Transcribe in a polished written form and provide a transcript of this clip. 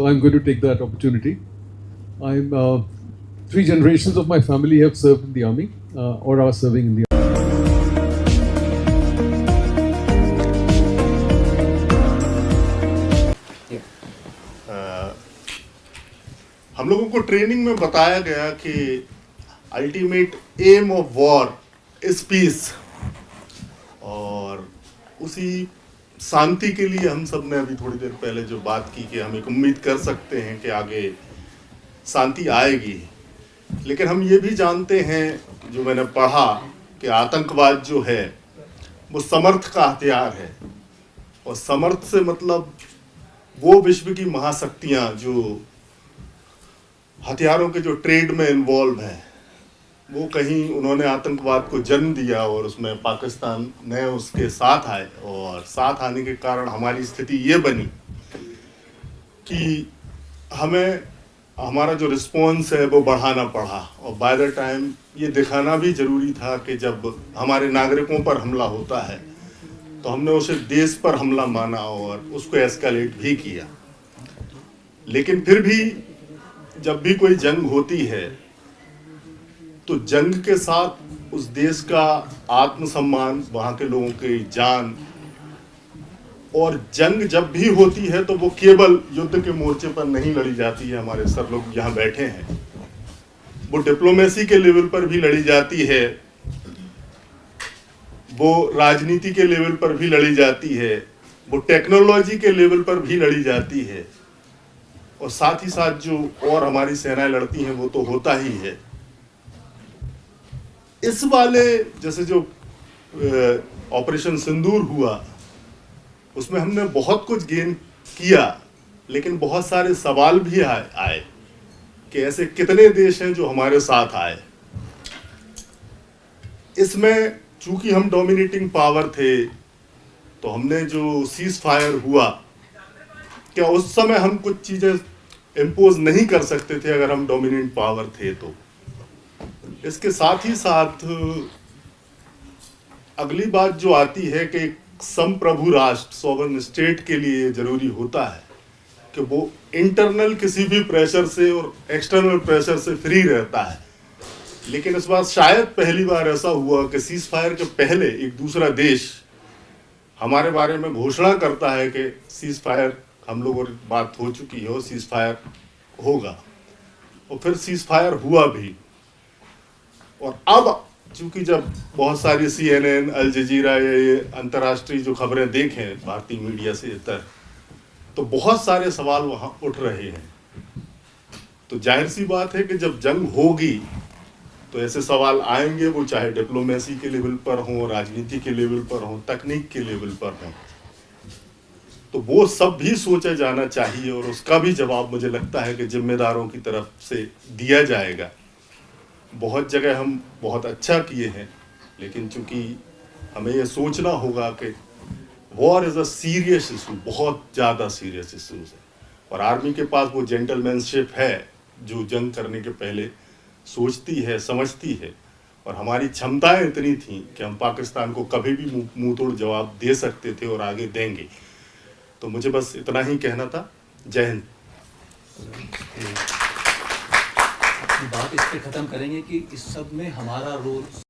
I'm going to take that opportunity. I'm 3 generations of my family have served in the army or are serving in the army. हम लोगों को training में बताया गया कि ultimate aim of war is peace, और उसी शांति के लिए हम सब ने अभी थोड़ी देर पहले जो बात की कि हम एक उम्मीद कर सकते हैं कि आगे शांति आएगी। लेकिन हम ये भी जानते हैं, जो मैंने पढ़ा, कि आतंकवाद जो है वो समर्थ का हथियार है, और समर्थ से मतलब वो विश्व की महाशक्तियां जो हथियारों के जो ट्रेड में इन्वॉल्व हैं, वो कहीं उन्होंने आतंकवाद को जन्म दिया और उसमें पाकिस्तान ने उसके साथ आए, और साथ आने के कारण हमारी स्थिति ये बनी कि हमें हमारा जो रिस्पॉन्स है वो बढ़ाना पड़ा, और बाय द टाइम ये दिखाना भी ज़रूरी था कि जब हमारे नागरिकों पर हमला होता है तो हमने उसे देश पर हमला माना और उसको एस्केलेट भी किया। लेकिन फिर भी जब भी कोई जंग होती है तो जंग के साथ उस देश का आत्मसम्मान, वहाँ के लोगों की जान, और जंग जब भी होती है तो वो केवल युद्ध के मोर्चे पर नहीं लड़ी जाती है। हमारे सर लोग यहाँ बैठे हैं, वो डिप्लोमेसी के लेवल पर भी लड़ी जाती है, वो राजनीति के लेवल पर भी लड़ी जाती है, वो टेक्नोलॉजी के लेवल पर भी लड़ी जाती है, और साथ ही साथ जो और हमारी सेनाएं लड़ती हैं वो तो होता ही है। इस वाले जैसे जो ऑपरेशन सिंदूर हुआ, उसमें हमने बहुत कुछ गेन किया, लेकिन बहुत सारे सवाल भी आए कि ऐसे कितने देश हैं जो हमारे साथ आए। इसमें चूंकि हम डोमिनेटिंग पावर थे, तो हमने जो सीज फायर हुआ, क्या उस समय हम कुछ चीजें इम्पोज नहीं कर सकते थे अगर हम डोमिनेंट पावर थे तो? इसके साथ ही साथ अगली बात जो आती है कि संप्रभु राष्ट्र, सॉवरेन स्टेट के लिए जरूरी होता है कि वो इंटरनल किसी भी प्रेशर से और एक्सटर्नल प्रेशर से फ्री रहता है। लेकिन इस बार शायद पहली बार ऐसा हुआ कि सीज फायर के पहले एक दूसरा देश हमारे बारे में घोषणा करता है कि सीज फायर, हम लोगों की बात हो चुकी है, सीज फायर होगा, और फिर सीज फायर हुआ भी। और अब चूंकि जब बहुत सारी CNN, अल जजीरा या ये अंतर्राष्ट्रीय जो खबरें देखें भारतीय मीडिया से इतर, तो बहुत सारे सवाल वहाँ उठ रहे हैं। तो जाहिर सी बात है कि जब जंग होगी तो ऐसे सवाल आएंगे, वो चाहे डिप्लोमेसी के लेवल पर हो, राजनीति के लेवल पर हो, तकनीक के लेवल पर हो, तो वो सब भी सोचा जाना चाहिए, और उसका भी जवाब मुझे लगता है कि जिम्मेदारों की तरफ से दिया जाएगा। बहुत जगह हम बहुत अच्छा किए हैं, लेकिन चूंकि हमें ये सोचना होगा कि war is a serious issue, बहुत ज़्यादा सीरियस इशूज है, और आर्मी के पास वो जेंटलमैनशिप है जो जंग करने के पहले सोचती है, समझती है, और हमारी क्षमताएं इतनी थी कि हम पाकिस्तान को कभी भी मुंह तोड़ जवाब दे सकते थे और आगे देंगे। तो मुझे बस इतना ही कहना था। जय हिंद। अपनी बात इस पे खत्म करेंगे कि इस सब में हमारा रोल